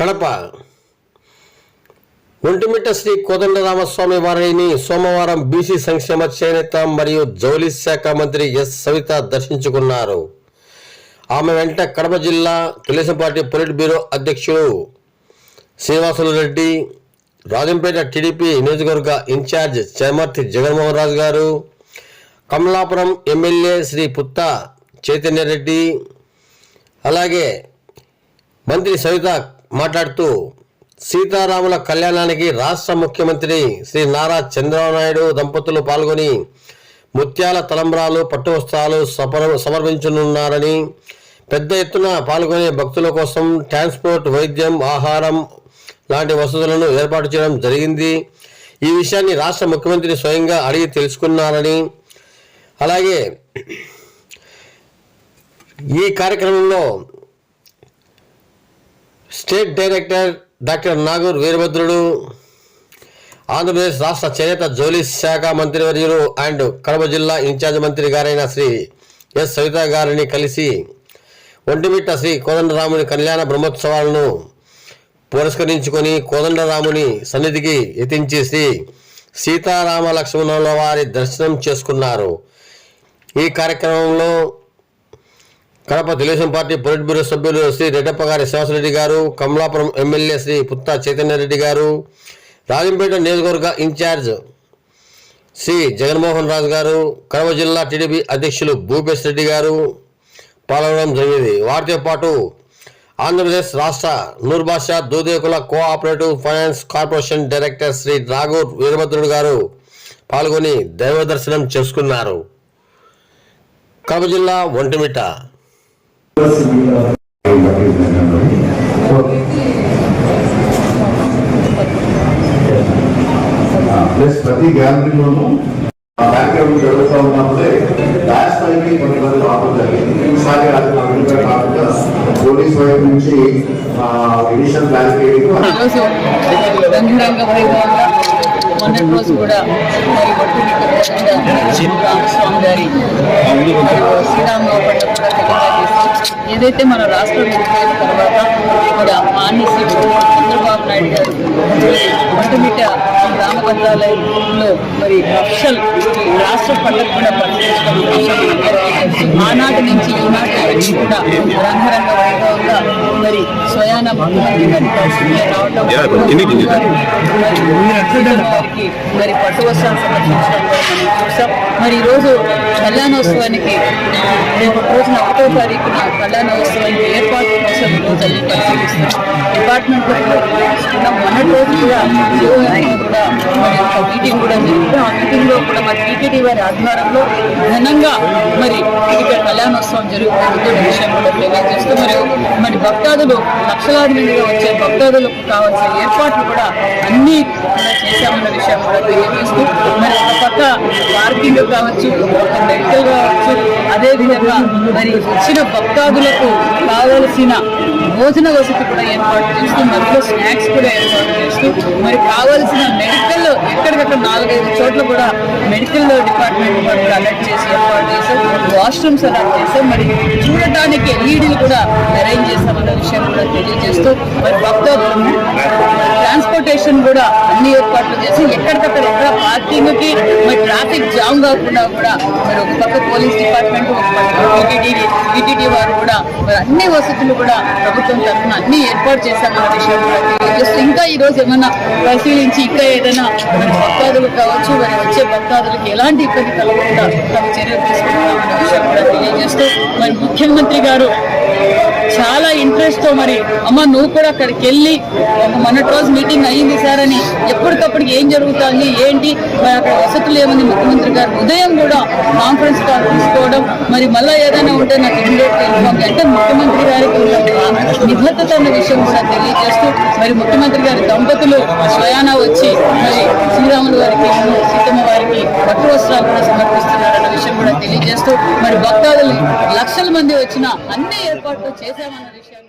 కడప ఒంటిమిట్ట శ్రీ కోదండరామస్వామి వారిని సోమవారం బీసీ సంక్షేమ చేనేత మరియు జౌళి శాఖ మంత్రి ఎస్ సవిత దర్శించుకున్నారు. ఆమె వెంట కడప జిల్లా తెలుగుదేశం పార్టీ పొలిట్ బ్యూరో అధ్యక్షుడు శ్రీనివాసులు రెడ్డి, రాజంపేట టీడీపీ నియోజకవర్గ ఇన్ఛార్జ్ చైమర్తి జగన్మోహన్ రాజు గారు, కమలాపురం ఎమ్మెల్యే శ్రీ పుత్త చైతన్య రెడ్డి, అలాగే మంత్రి సవిత మాట్లాడుతూ సీతారాముల కళ్యాణానికి రాష్ట్ర ముఖ్యమంత్రి శ్రీ నారా చంద్రబాబు నాయుడు దంపతులు పాల్గొని ముత్యాల తలంబ్రాలు, పట్టు వస్త్రాలు సమర్పించనున్నారని, పెద్ద ఎత్తున పాల్గొనే భక్తుల కోసం ట్రాన్స్పోర్ట్, వైద్యం, ఆహారం లాంటి వసతులను ఏర్పాటు చేయడం జరిగింది. ఈ విషయాన్ని రాష్ట్ర ముఖ్యమంత్రి స్వయంగా అడిగి తెలుసుకున్నారని, అలాగే ఈ కార్యక్రమంలో స్టేట్ డైరెక్టర్ డాక్టర్ నాగూర్ వీరభద్రుడు, ఆంధ్రప్రదేశ్ రాష్ట్ర చేనేత జౌళి శాఖ మంత్రివర్యులు అండ్ కడప జిల్లా ఇన్ఛార్జ్ మంత్రి గారైన శ్రీ ఎస్ సవిత గారిని కలిసి ఒంటిమిట్ట శ్రీ కోదండరాముని కళ్యాణ బ్రహ్మోత్సవాలను పురస్కరించుకొని కోదండరాముని సన్నిధికి యతించి శ్రీ సీతారామ లక్ష్మణుల వారి దర్శనం చేసుకున్నారు. ఈ కార్యక్రమంలో Kadapa Telugu Desam party polit bureau సభ్యులు శ్రీ రెడ్డప్పగారి శ్రీనివాసరెడ్డి గారు, కమలాపురం ఎమ్మెల్యే శ్రీ పుత్త చైతన్య రెడ్డి గారు, రాజంపేట నియోజకవర్గ ఇన్ఛార్జ్ శ్రీ జగన్మోహన్ రాజు గారు, కడప జిల్లా టీడీపీ అధ్యక్షులు భూపేశ్ రెడ్డి గారు పాల్గొనడం జరిగింది. వారితో పాటు ఆంధ్రప్రదేశ్ రాష్ట్ర నూర్భాష Dudekula cooperative finance corporation director Shri Nagur వీరభద్రుడు గారు పాల్గొని దైవ దర్శనం చేసుకున్నారు. కడప జిల్లా ఒంటిమిట్ట ప్లస్ ప్రతి గ్యాలరీలోనూ బ్యాక్గ్రౌండ్ జరుగుతూ ఉన్నప్పుడే లాస్ట్ టైంకి కొంతమంది రావడం జరిగింది. ఈసారి అది కాకుండా పోలీస్ వైపు నుంచి ఎడిషనల్ బ్యారికేడింగ్ మొన్నటి రోజు కూడా రామస్వామి గారి శ్రీరామనవమి పండుగ కూడా చేసి ఏదైతే మన రాష్ట్రం విడిపోయిన తర్వాత కూడా మాన్య శ్రీ చంద్రబాబు నాయుడు గారు ఒంటిమిట్ట రామభద్రాలయంలో మరి అఫిషల్ రాష్ట్ర పండుగ కూడా పరిశీలించడం ఆనాటి నుంచి ఈనాటి వరకు కూడా రంగరంగ వైభవంగా మరి స్వయాన ముఖ్యమంత్రి గారి రావడం మరి పట్టు వస్త్రాలు సమర్పించడం కూడా మనం చూసాం. మరి ఈరోజు కళ్యాణోత్సవానికి రేపు రోజున 1వ తారీఖున కళ్యాణోత్సవానికి ఏర్పాటు కోసం ఈరోజు అన్ని పరిశీలిస్తున్నాం. డిపార్ట్మెంట్లో కూడా తీసుకున్నాం. మొన్నటి రోజు కూడా కూడా మరి ఒక మీటింగ్ కూడా జరిగింది. ఆ మీటింగ్లో కూడా మరి టీటీడీ వారి ఆధ్వర్యంలో ఘనంగా మరి ఇక్కడ కళ్యాణోత్సవం జరుగుతున్న విషయం కూడా తెలియజేస్తూ మరి భక్తాదులు లక్షలాది మందిగా వచ్చే భక్తాదులకు కావాల్సిన ఏర్పాట్లు కూడా అన్ని చేశామన్న విషయం కూడా తెలియజేస్తూ మరి ఒక పక్క పార్కింగ్ కావచ్చు, ఒక మెడికల్ కావచ్చు, అదేవిధంగా మరి వచ్చిన భక్తాదులకు కావలసిన భోజన వసతి కూడా ఏర్పాటు చేస్తూ మధ్యలో స్నాక్స్ కూడా ఏర్పాటు చేస్తూ మరి కావలసిన మెడికల్ ఎక్కడికక్కడ 4-5 చోట్ల కూడా మెడికల్ డిపార్ట్మెంట్ కూడా అలర్ట్ చేసి ఏర్పాటు చేశాం. వాష్రూమ్స్ అలర్ట్ చేశాం. మరి చూడటానికి ఎల్ఈడీలు కూడా అరేంజ్ చేస్తామన్న విషయం కూడా తెలియజేస్తూ మరి భక్తులు ట్రాన్స్పోర్టేషన్ కూడా అన్ని ఏర్పాట్లు చేసి ఎక్కడికక్కడ ఎక్కడ పార్కింగ్కి మరి ట్రాఫిక్ జామ్ కాకుండా కూడా మరి ఒక పక్క పోలీస్ డిపార్ట్మెంట్, ఒక పక్క టీటీడీ వారు కూడా మరి అన్ని వసతులు కూడా ప్రభుత్వం తరఫున అన్ని ఏర్పాటు చేశామన్న విషయం కూడా తెలియజేస్తూ ఇంకా ఈరోజు ఏమన్నా పరిశీలించి ఇంకా ఏదైనా మరి భక్తాదులు కావచ్చు, మరి వచ్చే భక్తాదులకు ఎలాంటి ఇబ్బంది కలగకుండా తమ చర్యలు తీసుకుంటామన్న విషయం కూడా తెలియజేస్తూ మరి ముఖ్యమంత్రి గారు చాలా ఇంట్రెస్ట్తో మరి అమ్మ నువ్వు కూడా అక్కడికి వెళ్ళి మొన్నటి రోజు మీటింగ్ అయ్యింది సార్ అని ఎప్పటికప్పటికి ఏం జరుగుతుంది ఏంటి మరి అక్కడ వసతులు ఏముంది ముఖ్యమంత్రి గారు ఉదయం కూడా కాన్ఫరెన్స్ కాల్ తీసుకోవడం మరి మళ్ళీ ఏదైనా ఉంటే నాకు ఇమీడియట్గా ఇన్ఫార్మ్ అంటే ముఖ్యమంత్రి గారికి నిబద్ధత అన్న విషయం కూడా తెలియజేస్తూ మరి ముఖ్యమంత్రి గారి దంపతులు స్వయాన వచ్చి మరి శ్రీరాములు వారికి సీతమ్మ వారికి పట్టు వస్త్రాలు కూడా సమర్పిస్తున్నారన్న విషయం కూడా తెలియజేస్తూ మరి భక్తాదులు లక్షల మంది వచ్చిన అన్ని ఏర్పాట్లు చేశామన్న విషయం